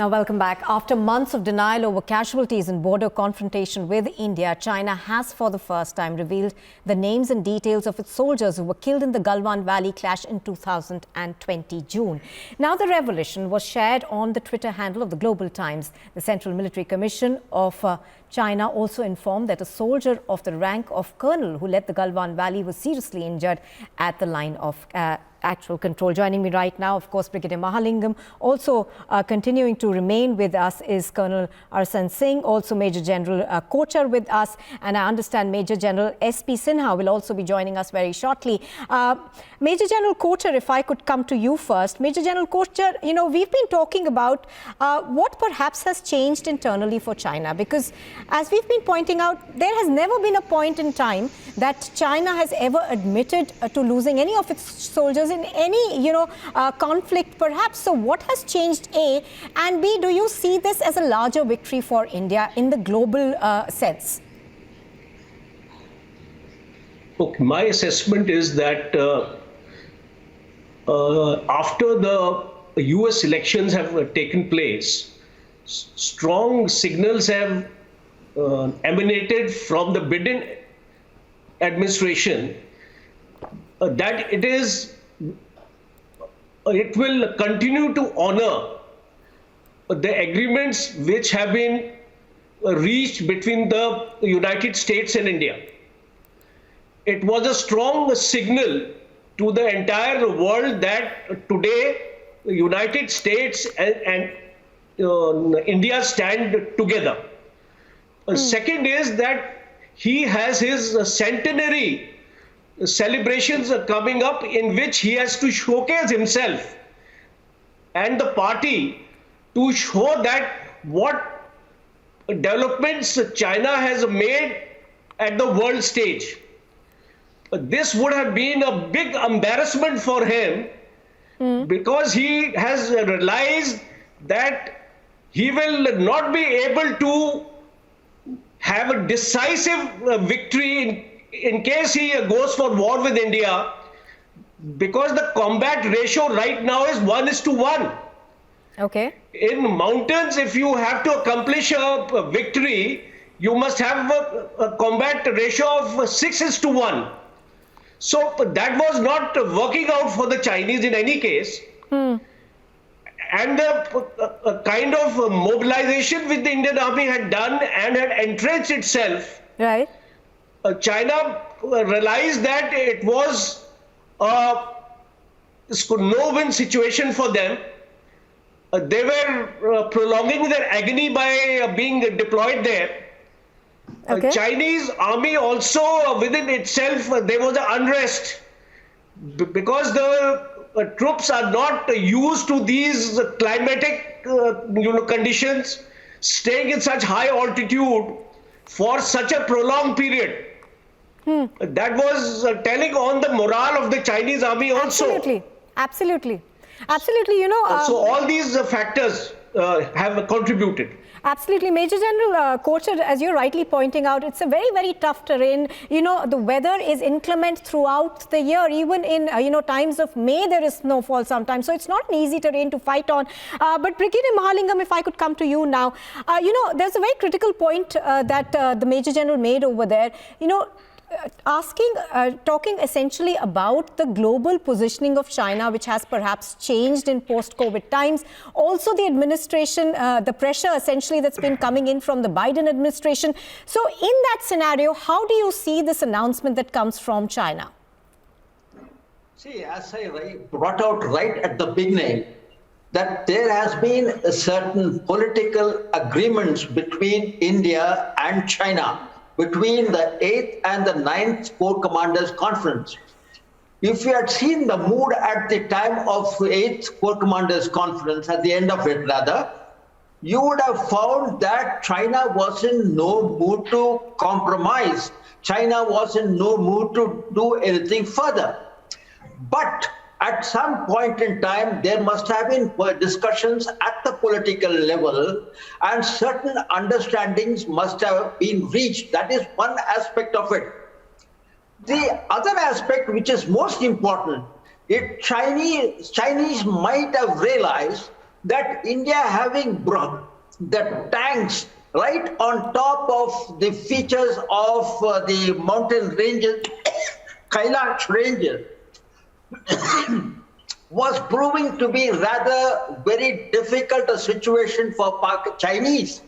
Now, welcome back. After months of denial over casualties in border confrontation with India, China has for the first time revealed the names and details of its soldiers who were killed in the Galwan Valley clash in 2020 June. Now, the revelation was shared on the Twitter handle of the Global Times. The Central Military Commission of China also informed that a soldier of the rank of colonel who led the Galwan Valley was seriously injured at the line of actual control. Joining me right now, of course, Brigadier Mahalingam. Also continuing to remain with us is Colonel Arsan Singh, also Major General Kochar with us, and I understand Major General S.P. Sinha will also be joining us very shortly. Major General Kochar, if I could come to you first. Major General Kochar, you know, we've been talking about what perhaps has changed internally for China, because as we've been pointing out, there has never been a point in time that China has ever admitted to losing any of its soldiers in any, conflict perhaps. So what has changed, A? And B, do you see this as a larger victory for India in the global sense? Okay, my assessment is that after the US elections have taken place, strong signals have emanated from the Biden administration that it will continue to honor the agreements which have been reached between the United States and India. It was a strong signal to the entire world that today the United States and India stand together. Second is that he has his centenary celebrations are coming up in which he has to showcase himself and the party to show that what developments China has made at the world stage. This would have been a big embarrassment for him because he has realized that he will not be able to have a decisive victory in case he goes for war with India, because the combat ratio right now is 1:1. Okay. In mountains, if you have to accomplish a victory, you must have a combat ratio of 6:1. So that was not working out for the Chinese in any case. And the kind of mobilization which the Indian Army had done and had entrenched itself, right. China realized that it was a no-win situation for them. They were prolonging their agony by being deployed there. Okay. Chinese army also within itself, there was an unrest because the troops are not used to these climatic conditions, staying in such high altitude for such a prolonged period. That was telling on the morale of the Chinese army also. Absolutely. Absolutely. Absolutely, so all these factors have contributed. Absolutely. Major General Kochar, as you're rightly pointing out, it's a very, very tough terrain. The weather is inclement throughout the year. Even in, times of May, there is snowfall sometimes. So it's not an easy terrain to fight on. But Brigadier Mahalingam, if I could come to you now, there's a very critical point that the Major General made over there. Talking essentially about the global positioning of China, which has perhaps changed in post-COVID times. Also the administration, the pressure essentially that's been coming in from the Biden administration. So in that scenario, how do you see this announcement that comes from China? See, as I brought out right at the beginning, that there has been a certain political agreements between India and China, between the 8th and the 9th Corps Commanders Conference. If you had seen the mood at the time of 8th Corps Commanders Conference, at the end of it rather, you would have found that China was in no mood to compromise. China was in no mood to do anything further. But at some point in time, there must have been discussions at the political level and certain understandings must have been reached. That is one aspect of it. The other aspect, which is most important, Chinese might have realized that India having brought the tanks right on top of the features of the mountain ranges, Kailash ranges, was proving to be rather very difficult a situation for Chinese.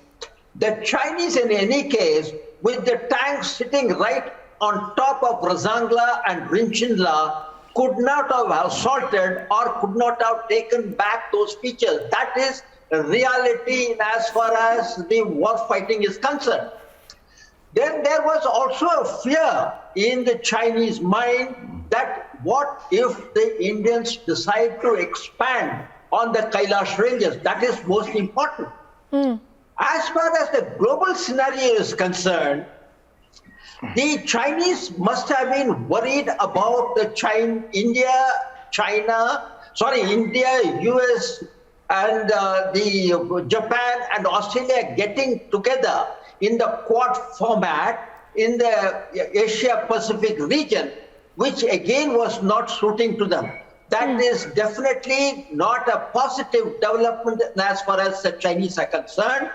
The Chinese, in any case, with the tanks sitting right on top of Razangla and Rinchinla, could not have assaulted or could not have taken back those features. That is reality as far as the war fighting is concerned. Then there was also a fear in the Chinese mind that what if the Indians decide to expand on the Kailash ranges? That is most important. As far as the global scenario is concerned, the Chinese must have been worried about the India, US, and the Japan and Australia getting together in the Quad format in the Asia Pacific region, which again was not suiting to them. That is definitely not a positive development as far as the Chinese are concerned.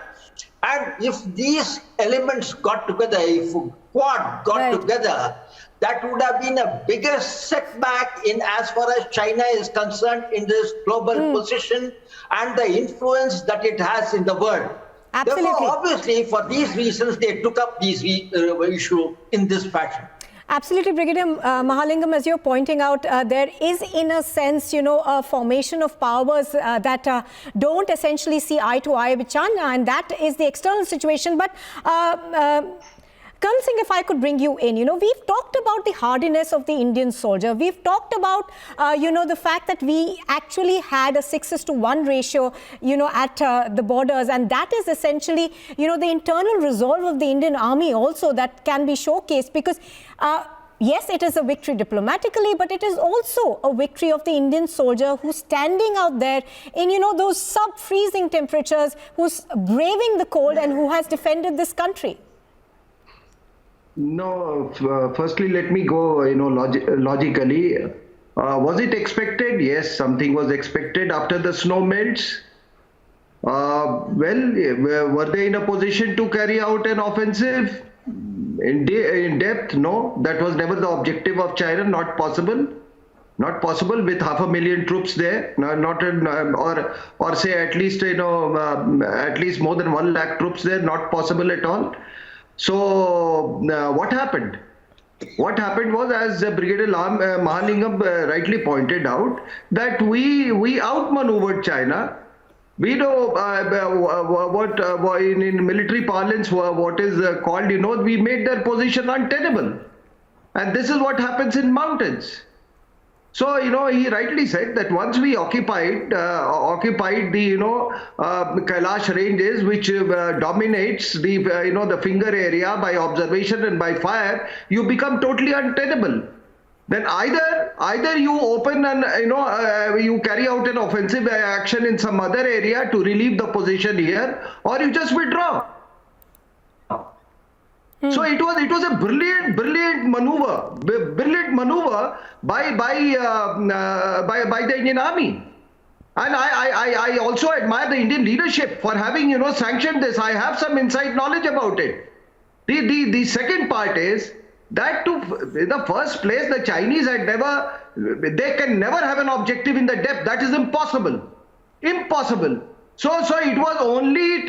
And if these elements got together, if Quad got together, that would have been a bigger setback in as far as China is concerned in this global position and the influence that it has in the world. Absolutely. Therefore, obviously, for these reasons, they took up these issue in this fashion. Absolutely, Brigadier Mahalingam, as you're pointing out, there is, in a sense, a formation of powers that don't essentially see eye to eye with China, and that is the external situation. But Colonel Singh, if I could bring you in, we've talked about the hardiness of the Indian soldier. We've talked about, the fact that we actually had a 6:1 ratio, at the borders. And that is essentially, the internal resolve of the Indian army also that can be showcased because, yes, it is a victory diplomatically, but it is also a victory of the Indian soldier who's standing out there in, those sub-freezing temperatures, who's braving the cold and who has defended this country. No, firstly, let me go, logically. Was it expected? Yes, something was expected after the snow melts. Well, were they in a position to carry out an offensive in depth? No, that was never the objective of China. Not possible. Not possible with 500,000 troops there. Or say at least at least more than 1 lakh troops there. Not possible at all. So what happened? What happened was, as Brigadier Mahalingam rightly pointed out, that we outmaneuvered China. We know what in military parlance what is called, we made their position untenable, and this is what happens in mountains. So, he rightly said that once we occupied the, Kailash ranges, which dominates the, the finger area by observation and by fire, you become totally untenable. Then either you open and, you carry out an offensive action in some other area to relieve the position here, or you just withdraw. So it was a brilliant maneuver by the Indian Army, and I also admire the Indian leadership for having sanctioned this. I have some inside knowledge about it. The second part is that in the first place the Chinese they can never have an objective in the depth. That is impossible. So it was only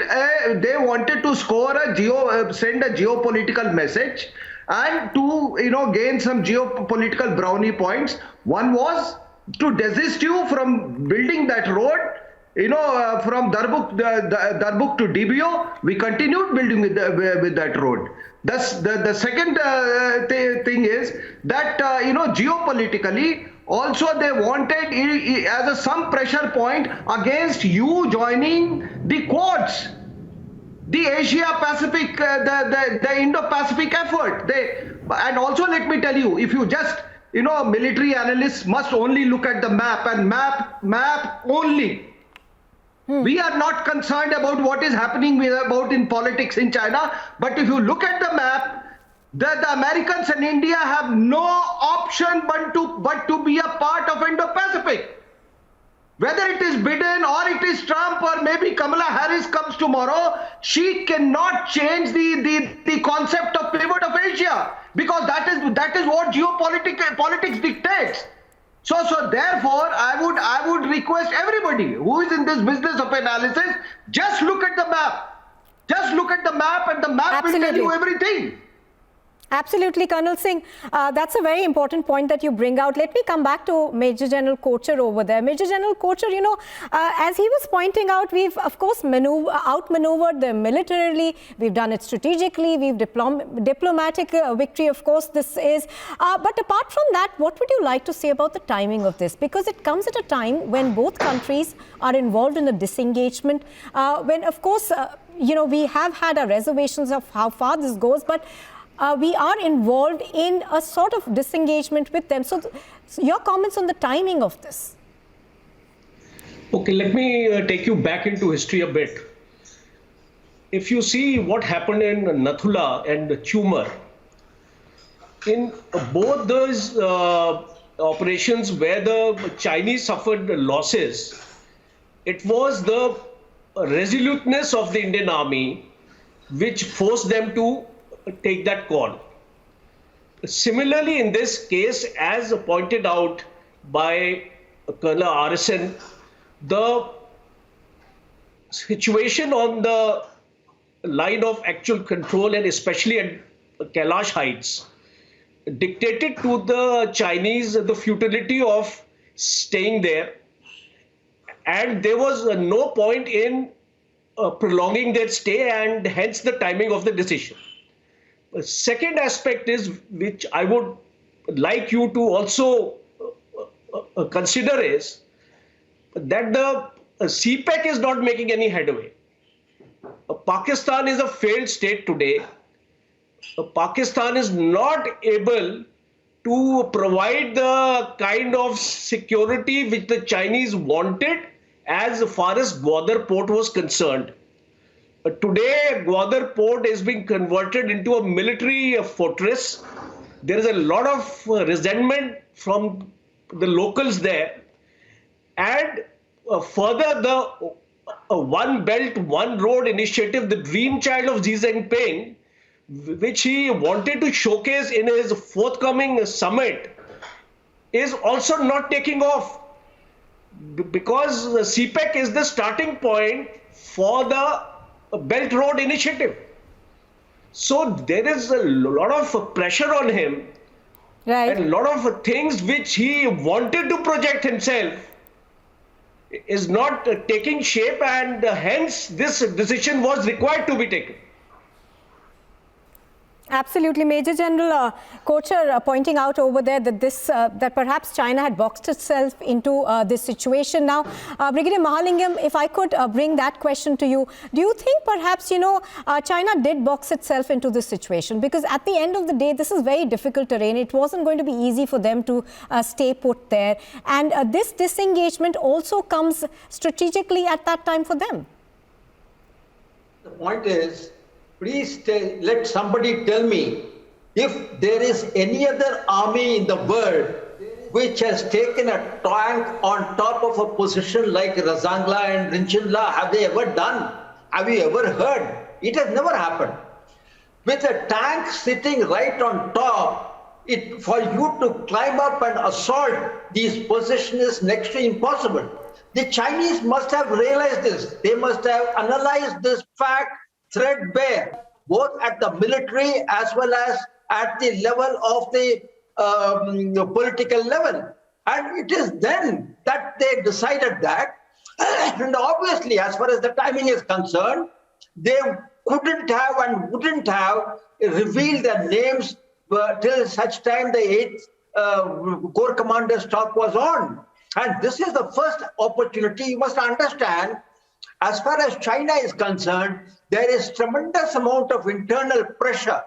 they wanted to send a geopolitical message and to gain some geopolitical brownie points. One was to desist you from building that road, from Darbuk to Dibio. We continued building with that road. Thus, the second thing is that geopolitically, also they wanted as some pressure point against you joining the Quads, the Asia Pacific, the Indo-Pacific effort. And also let me tell you, if you just, military analysts must only look at the map and map only. We are not concerned about what is happening in politics in China, but if you look at the map, the Americans and India have no option but to be a part of Indo-Pacific. Whether it is Biden or it is Trump or maybe Kamala Harris comes tomorrow, she cannot change the concept of pivot of Asia, because that is what politics dictates. So therefore, I would request everybody who is in this business of analysis, just look at the map. Just look at the map, and the map will tell you everything. Absolutely, Colonel Singh. That's a very important point that you bring out. Let me come back to Major General Kochhar over there. Major General Kochhar, you know, as he was pointing out, we've, of course, outmaneuvered them militarily. We've done it strategically. We've diplomatic victory, of course, this is. But apart from that, what would you like to say about the timing of this? Because it comes at a time when both countries are involved in a disengagement, when, of course, you know, we have had our reservations of how far this goes, but we are involved in a sort of disengagement with them. So your comments on the timing of this? Okay, let me take you back into history a bit. If you see what happened in Nathula and Tumar, in both those operations where the Chinese suffered losses, it was the resoluteness of the Indian Army which forced them to take that call. Similarly, in this case, as pointed out by Colonel Arison, the situation on the line of actual control, and especially at Kailash Heights, dictated to the Chinese the futility of staying there, and there was no point in prolonging their stay, and hence the timing of the decision. The second aspect is, which I would like you to also consider, is that the CPEC is not making any headway. Pakistan is a failed state today. Pakistan is not able to provide the kind of security which the Chinese wanted as far as Gwadar port was concerned. Today, Gwadar port is being converted into a military fortress. There is a lot of resentment from the locals there. And further, the One Belt, One Road initiative, the dream child of Xi Jinping, which he wanted to showcase in his forthcoming summit, is also not taking off, because CPEC is the starting point for the Belt Road initiative. So there is a lot of pressure on him, right, and a lot of things which he wanted to project himself is not taking shape, and hence this decision was required to be taken. Absolutely, Major General Kochhar pointing out over there that this that perhaps China had boxed itself into this situation. Now, Brigadier Mahalingam, if I could bring that question to you, do you think perhaps, you know, China did box itself into this situation? Because at the end of the day, this is very difficult terrain. It wasn't going to be easy for them to stay put there. And this disengagement also comes strategically at that time for them. The point is, please let somebody tell me if there is any other army in the world which has taken a tank on top of a position like Razangla and Rinchinla. Have they ever done? Have you ever heard? It has never happened. With a tank sitting right on top, for you to climb up and assault these positions is next to impossible. The Chinese must have realized this. They must have analyzed this fact threadbare, both at the military as well as at the level of the political level. And it is then that they decided that, and obviously, as far as the timing is concerned, they couldn't have and wouldn't have revealed their names till such time the 8th Corps Commander's talk was on. And this is the first opportunity. You must understand, as far as China is concerned, there is tremendous amount of internal pressure,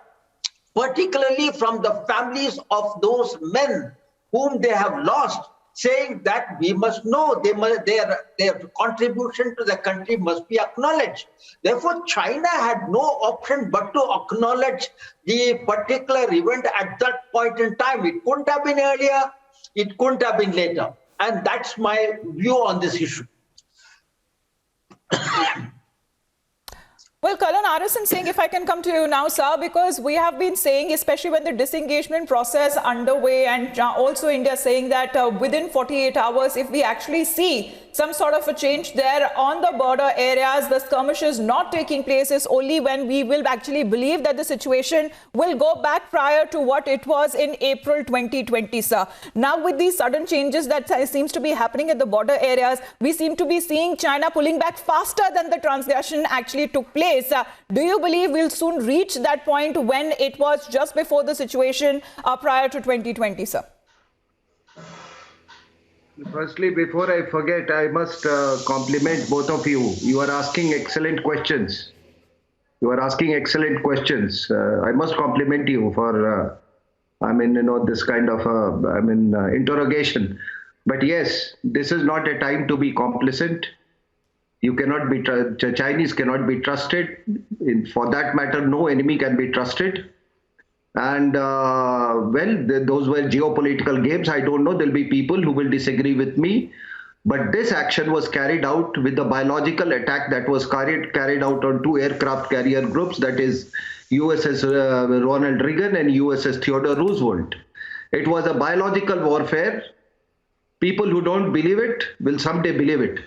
particularly from the families of those men whom they have lost, saying that we must know their contribution to the country must be acknowledged. Therefore, China had no option but to acknowledge the particular event at that point in time. It couldn't have been earlier, it couldn't have been later. And that's my view on this issue. Well, Colonel Arison Singh, if I can come to you now, sir, because we have been saying, especially when the disengagement process underway, and also India saying that within 48 hours, if we actually see some sort of a change there on the border areas, the skirmishes not taking place, is only when we will actually believe that the situation will go back prior to what it was in April 2020, sir. Now, with these sudden changes that seems to be happening at the border areas, we seem to be seeing China pulling back faster than the transgression actually took place. Do you believe we'll soon reach that point when it was just before the situation prior to 2020, sir? Firstly, before I forget, I must compliment both of you. You are asking excellent questions. I must compliment you for, this kind of, interrogation. But yes, this is not a time to be complacent. You cannot be, Chinese cannot be trusted. For that matter, no enemy can be trusted. And those were geopolitical games. I don't know. There'll be people who will disagree with me. But this action was carried out with the biological attack that was carried out on 2 aircraft carrier groups, that is USS Ronald Reagan and USS Theodore Roosevelt. It was a biological warfare. People who don't believe it will someday believe it.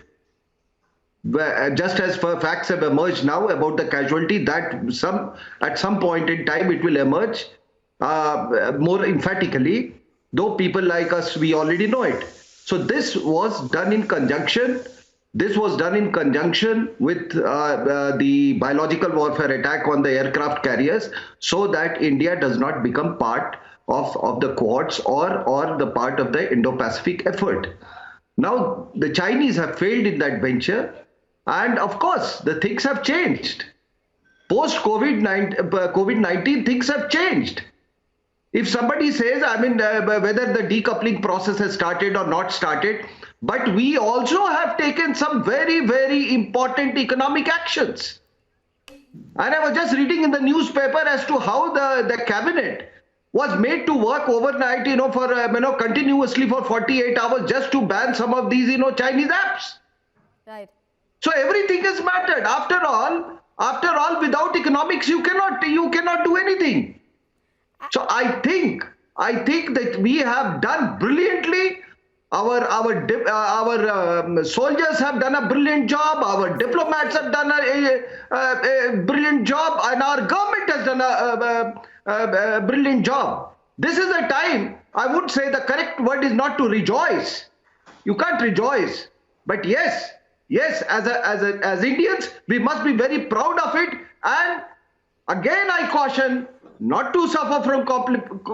Just as facts have emerged now about the casualty, that at some point in time it will emerge more emphatically, though people like us, we already know it. So this was done in conjunction. This was done in conjunction with the biological warfare attack on the aircraft carriers, so that India does not become part of the Quads or the part of the Indo-Pacific effort. Now, the Chinese have failed in that venture. And of course, the things have changed. Post-COVID-19, things have changed. If somebody says, whether the decoupling process has started or not started, but we also have taken some very, very important economic actions. And I was just reading in the newspaper as to how the cabinet was made to work overnight, continuously for 48 hours just to ban some of these, Chinese apps. Right. So everything has mattered. After all, without economics, you cannot do anything. So I think that we have done brilliantly. Our soldiers have done a brilliant job. Our diplomats have done a brilliant job, and our government has done a brilliant job. This is a time, I would say the correct word is not to rejoice. You can't rejoice, but yes, as Indians, we must be very proud of it. And again, I caution not to suffer from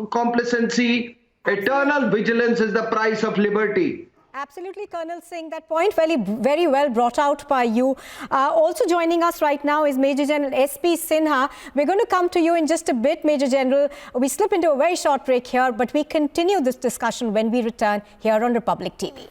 complacency. Eternal vigilance is the price of liberty. Absolutely, Colonel Singh. That point very well brought out by you. Also joining us right now is Major General S.P. Sinha. We're going to come to you in just a bit, Major General. We slip into a very short break here, but we continue this discussion when we return here on Republic TV.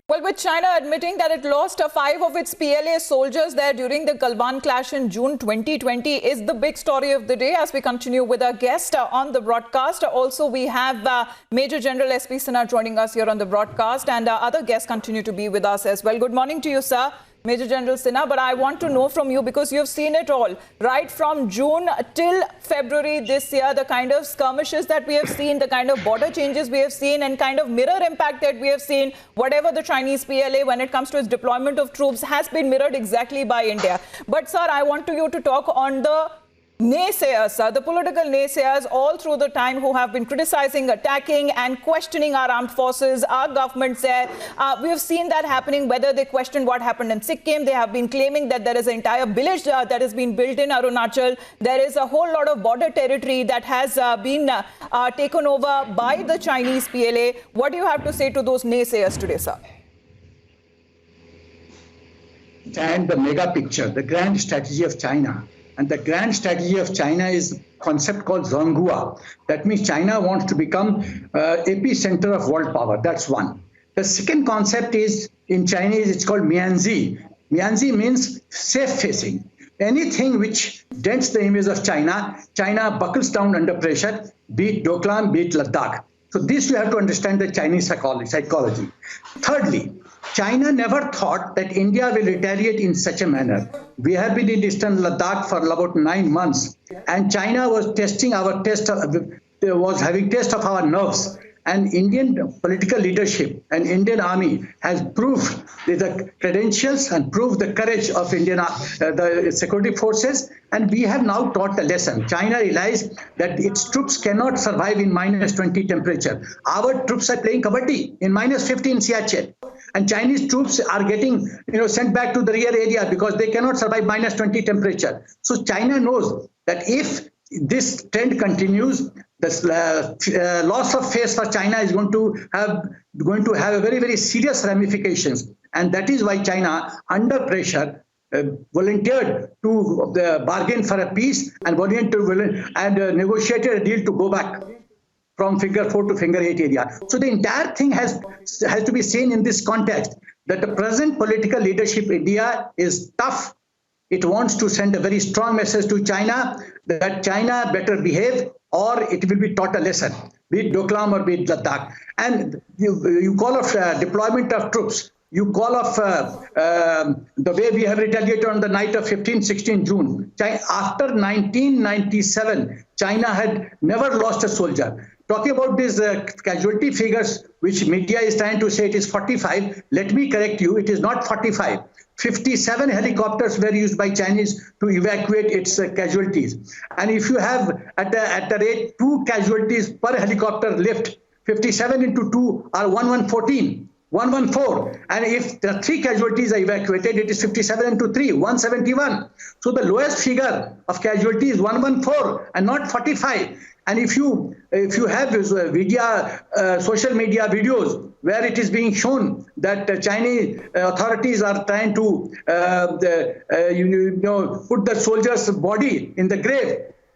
Well, with China admitting that it lost 5 of its PLA soldiers there during the Galwan clash in June 2020 is the big story of the day as we continue with our guest on the broadcast. Also, we have Major General S.P. Sinha joining us here on the broadcast, and other guests continue to be with us as well. Good morning to you, sir. Major General Sinha, but I want to know from you, because you've seen it all, right from June till February this year, the kind of skirmishes that we have seen, the kind of border changes we have seen, and kind of mirror impact that we have seen, whatever the Chinese PLA, when it comes to its deployment of troops, has been mirrored exactly by India. But, sir, I want you to talk on the naysayers, the political naysayers all through the time who have been criticizing, attacking and questioning our armed forces, our governments there. We have seen that happening, whether they question what happened in Sikkim. They have been claiming that there is an entire village that has been built in Arunachal. There is a whole lot of border territory that has been taken over by the Chinese PLA. What do you have to say to those naysayers today, sir? And the mega picture, the grand strategy of China. And the grand strategy of China is a concept called Zhonghua. That means China wants to become epicenter of world power. That's one. The second concept is, in Chinese, it's called Mianzi. Mianzi means safe facing. Anything which dents the image of China, China buckles down under pressure, be it Doklam, be it Ladakh. So this you have to understand the Chinese psychology. Thirdly, China never thought that India will retaliate in such a manner. We have been in eastern Ladakh for about 9 months, and China was having test of our nerves. And Indian political leadership and Indian army has proved the credentials and proved the courage of the security forces. And we have now taught a lesson. China realized that its troops cannot survive in -20 temperature. Our troops are playing kabaddi in -50 in Siachen. And Chinese troops are getting sent back to the rear area because they cannot survive -20 temperature. So China knows that if this trend continues, this loss of face for China is going to have a very, very serious ramifications. And that is why China, under pressure, volunteered to bargain for a peace and negotiated a deal to go back from figure 4 to figure 8 area. So the entire thing has to be seen in this context, that the present political leadership in India is tough. It wants to send a very strong message to China that China better behave or it will be taught a lesson, be it Doklam or be it Ladakh. And you call off deployment of troops. You call off the way we have retaliated on the night of 15-16 June. After 1997, China had never lost a soldier. Talking about these casualty figures, which media is trying to say it is 45, let me correct you, it is not 45. 57 helicopters were used by Chinese to evacuate its casualties. And if you have at the rate 2 casualties per helicopter lift, 57 into 2 are 114. And if the 3 casualties are evacuated, it is 57 into 3, 171. So the lowest figure of casualties is 114 and not 45. And if you have social media videos where it is being shown that Chinese authorities are trying to put the soldier's body in the grave,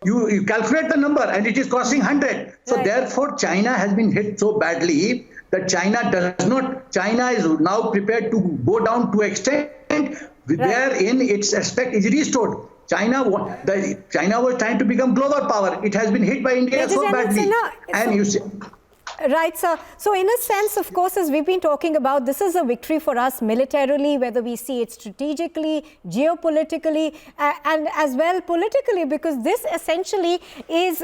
you calculate the number and it is crossing 100. So therefore, China has been hit so badly that China is now prepared to go down to extent wherein its aspect is restored. China was trying to become global power. It has been hit by India so badly. Right, sir. So in a sense, of course, as we've been talking about, this is a victory for us militarily, whether we see it strategically, geopolitically, and as well politically, because this essentially is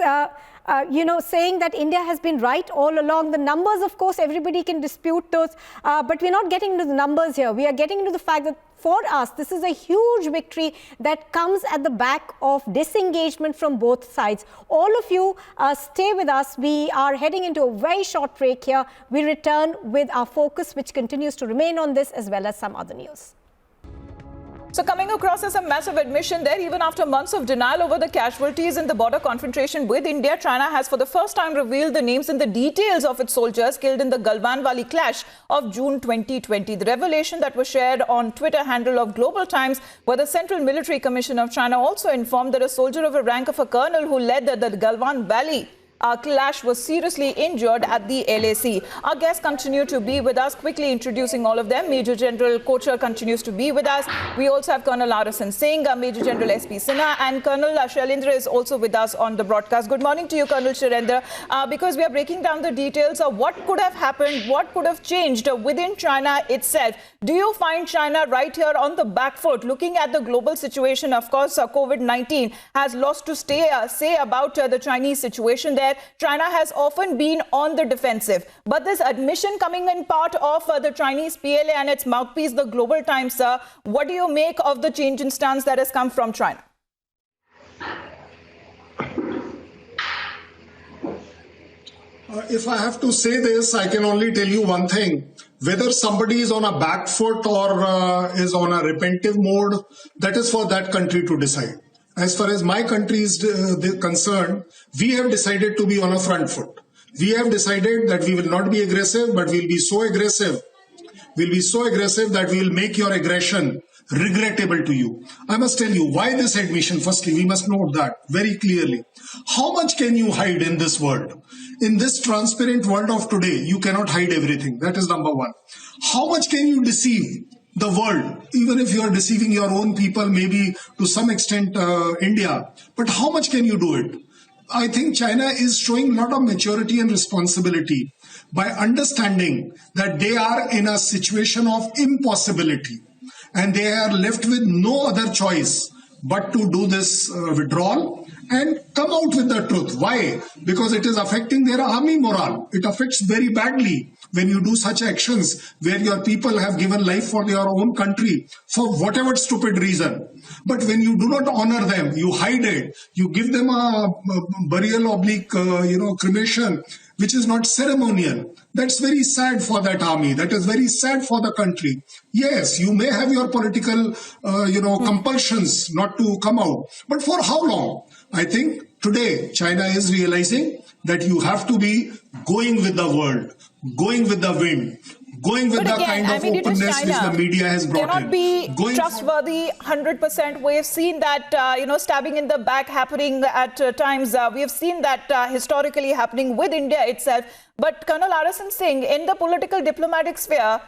saying that India has been right all along. The numbers, of course, everybody can dispute those, but we're not getting into the numbers here. We are getting into the fact that for us, this is a huge victory that comes at the back of disengagement from both sides. All of you stay with us. We are heading into a very short break here. We return with our focus, which continues to remain on this as well as some other news. So coming across as a massive admission there, even after months of denial over the casualties in the border confrontation with India, China has for the first time revealed the names and the details of its soldiers killed in the Galwan Valley clash of June 2020. The revelation that was shared on Twitter handle of Global Times, where the Central Military Commission of China also informed that a soldier of a rank of a colonel who led the Galwan Valley clash was seriously injured at the LAC. Our guests continue to be with us, quickly introducing all of them. Major General Kochhar continues to be with us. We also have Colonel Arasan Singh, Major General S.P. Sinha, and Colonel Shailendra is also with us on the broadcast. Good morning to you, Colonel Shailendra. Because we are breaking down the details of what could have happened, what could have changed within China itself. Do you find China right here on the back foot? Looking at the global situation, of course, COVID-19 has lots to say about the Chinese situation there. China has often been on the defensive. But this admission coming in part of the Chinese PLA and its mouthpiece, the Global Times, sir, what do you make of the change in stance that has come from China? If I have to say this, I can only tell you one thing. Whether somebody is on a back foot or is on a repentive mode, that is for that country to decide. As far as my country is concerned, we have decided to be on a front foot. We have decided that we will not be aggressive, but we'll be so aggressive. We'll be so aggressive that we'll make your aggression regrettable to you. I must tell you why this admission. Firstly, we must note that very clearly. How much can you hide in this world? In this transparent world of today, you cannot hide everything. That is number one. How much can you deceive the world, even if you are deceiving your own people, maybe to some extent India, but how much can you do it? I think China is showing a lot of maturity and responsibility by understanding that they are in a situation of impossibility and they are left with no other choice but to do this withdrawal and come out with the truth. Why? Because it is affecting their army morale. It affects very badly when you do such actions where your people have given life for their own country for whatever stupid reason. But when you do not honor them, you hide it, you give them a burial oblique, cremation, which is not ceremonial. That's very sad for that army. That is very sad for the country. Yes, you may have your political, compulsions not to come out. But for how long? I think today China is realizing that you have to be going with the world, going with the wind, going with the kind of openness which the media has brought cannot in. Be trustworthy 100%. We have seen that, stabbing in the back happening at times. We have seen that historically happening with India itself. But Colonel Arasan Singh, in the political diplomatic sphere,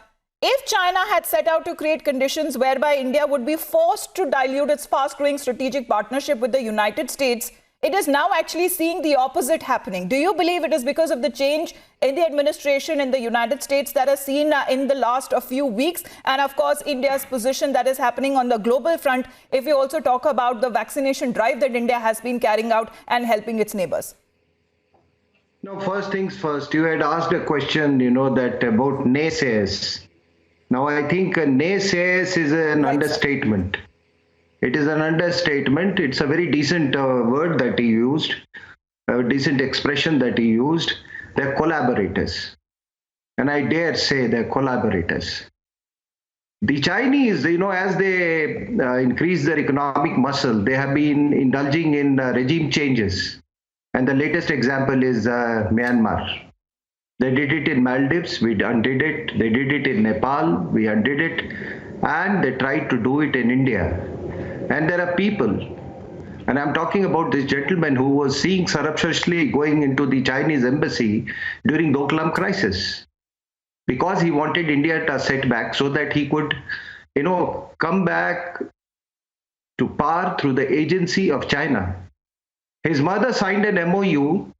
if China had set out to create conditions whereby India would be forced to dilute its fast-growing strategic partnership with the United States, it is now actually seeing the opposite happening. Do you believe it is because of the change in the administration in the United States that is seen in the last few weeks? And of course, India's position that is happening on the global front, if we also talk about the vaccination drive that India has been carrying out and helping its neighbors? No, first things first, you had asked a question, that about naysayers. Now, I think naysayers is an understatement. It is an understatement. It's a very decent word that he used, a decent expression that he used. They're collaborators. And I dare say they're collaborators. The Chinese, as they increase their economic muscle, they have been indulging in regime changes. And the latest example is Myanmar. They did it in Maldives, we undid it. They did it in Nepal, we undid it. And they tried to do it in India. And there are people, and I'm talking about this gentleman who was seeing surreptitiously going into the Chinese embassy during Doklam crisis because he wanted India to set back so that he could, come back to power through the agency of China. His mother signed an MOU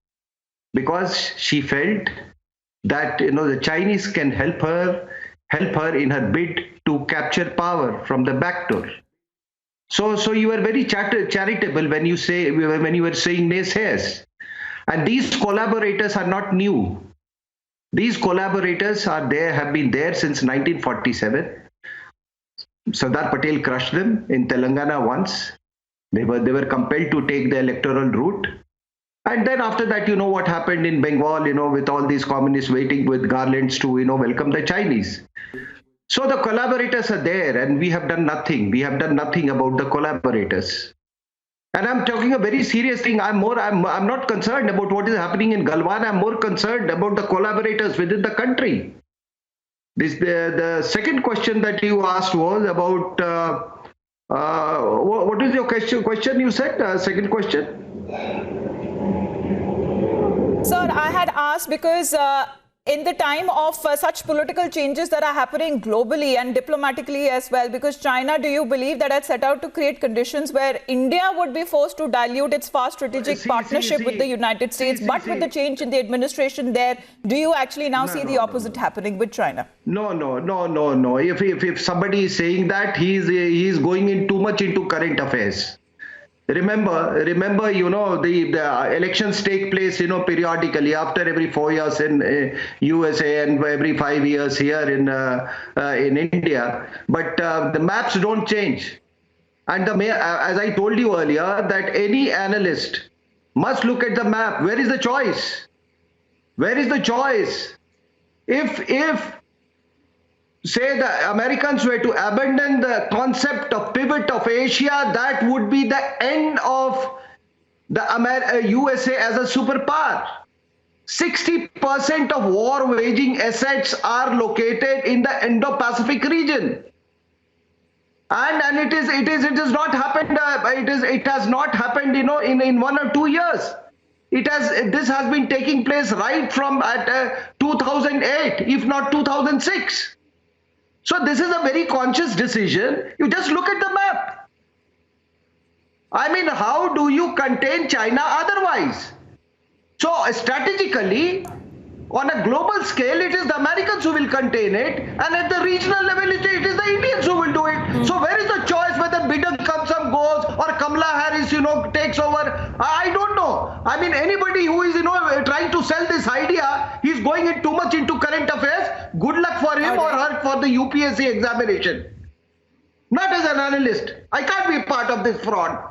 because she felt that the Chinese can help her in her bid to capture power from the back door. So you were very charitable when you were saying naysayers. And these collaborators are not new. These collaborators have been there since 1947. Sardar Patel crushed them in Telangana once. They were compelled to take the electoral route. And then after that, what happened in Bengal, with all these communists waiting with garlands to, welcome the Chinese. So the collaborators are there and we have done nothing. We have done nothing about the collaborators. And I'm talking a very serious thing. I'm not concerned about what is happening in Galwan. I'm more concerned about the collaborators within the country. The second question that you asked was about, what is your question you said? Second question? Sir, I had asked because in the time of such political changes that are happening globally and diplomatically as well, because China, do you believe that had set out to create conditions where India would be forced to dilute its fast strategic partnership with the United States, but with the change in the administration there, do you actually now see the opposite happening with China? No. If somebody is saying that, he is going in too much into current affairs. Remember, the elections take place, periodically after every 4 years in USA and every 5 years here in India. But the maps don't change. And as I told you earlier, that any analyst must look at the map. Where is the choice? Where is the choice? If say the Americans were to abandon the concept of pivot of Asia, that would be the end of the USA as a superpower. 60% of war waging assets are located in the Indo-Pacific region. And it has not happened. It has not happened, in 1 or 2 years. This has been taking place right from 2008, if not 2006. So this is a very conscious decision. You just look at the map. I mean, how do you contain China otherwise? So strategically, on a global scale, it is the Americans who will contain it, and at the regional level, it is the Indians who will do it. So where is the choice whether Biden comes and goes or Kamala Harris, takes over? I don't know. I mean, anybody who is, trying to sell this idea, he's going in too much into current affairs. Good luck for him or her for the UPSC examination. Not as an analyst. I can't be part of this fraud.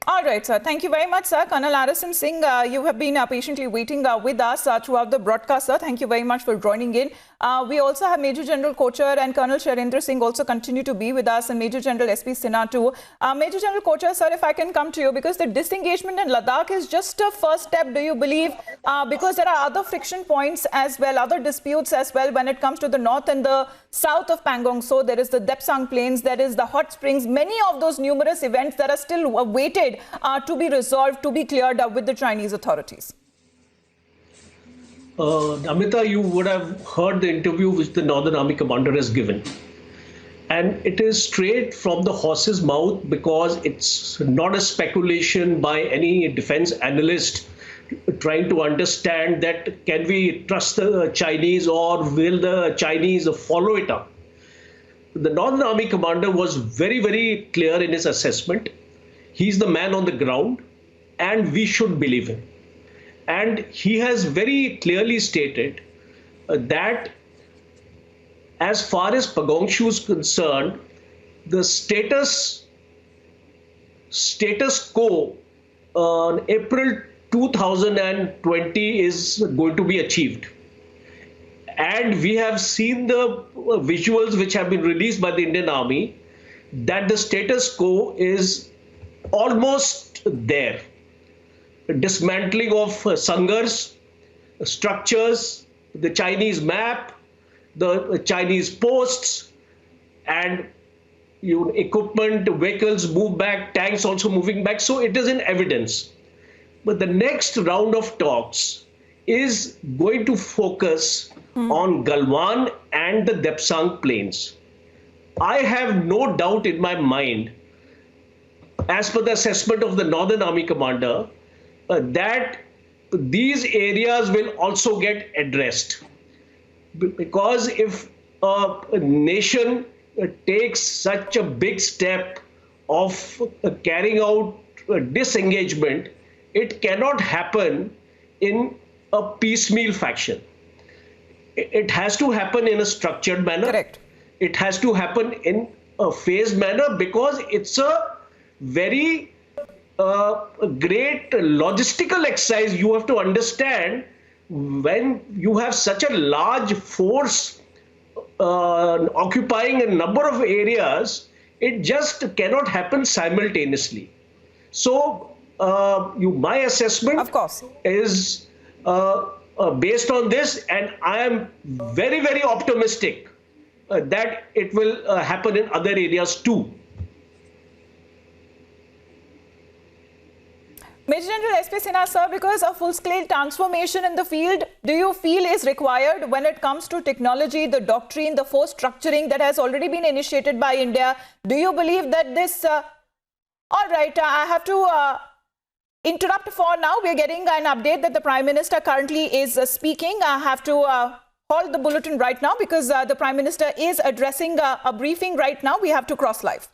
All right, sir. Thank you very much, sir. Colonel Harrison Singh, you have been patiently waiting with us throughout the broadcast, sir. Thank you very much for joining in. We also have Major General Kochar and Colonel Shailendra Singh also continue to be with us, and Major General SP Sinha too. Major General Kochar, sir, if I can come to you, because the disengagement in Ladakh is just a first step, do you believe? Because there are other friction points as well, other disputes as well when it comes to the north and the south of Pangong. So there is the Depsang Plains, there is the hot springs, many of those numerous events that are still waited to be resolved, to be cleared up with the Chinese authorities. Amita, you would have heard the interview which the Northern Army commander has given. And it is straight from the horse's mouth, because it's not a speculation by any defense analyst trying to understand that can we trust the Chinese or will the Chinese follow it up. The Northern Army commander was very, very clear in his assessment. He's the man on the ground, and we should believe him. And he has very clearly stated that as far as Pagongshu is concerned, the status quo on April 2020 is going to be achieved. And we have seen the visuals which have been released by the Indian Army that the status quo is almost there. Dismantling of sangars, structures, the Chinese map, the Chinese posts, and equipment, vehicles move back, tanks also moving back. So it is in evidence. But the next round of talks is going to focus on Galwan and the Depsang Plains. I have no doubt in my mind, as per the assessment of the Northern Army commander, that these areas will also get addressed. Because if a nation takes such a big step of carrying out disengagement, it cannot happen in a piecemeal fashion. It has to happen in a structured manner. Correct. It has to happen in a phased manner, because it's a very great logistical exercise. You have to understand, when you have such a large force occupying a number of areas, it just cannot happen simultaneously. So my assessment, of course, is based on this, and I am very, very optimistic that it will happen in other areas too. Major General SP Sinha, sir, because a full-scale transformation in the field, do you feel is required when it comes to technology, the doctrine, the force structuring that has already been initiated by India? Do you believe that this... all right, I have to interrupt for now. We're getting an update that the Prime Minister currently is speaking. I have to halt the bulletin right now because the Prime Minister is addressing a briefing right now. We have to cross live.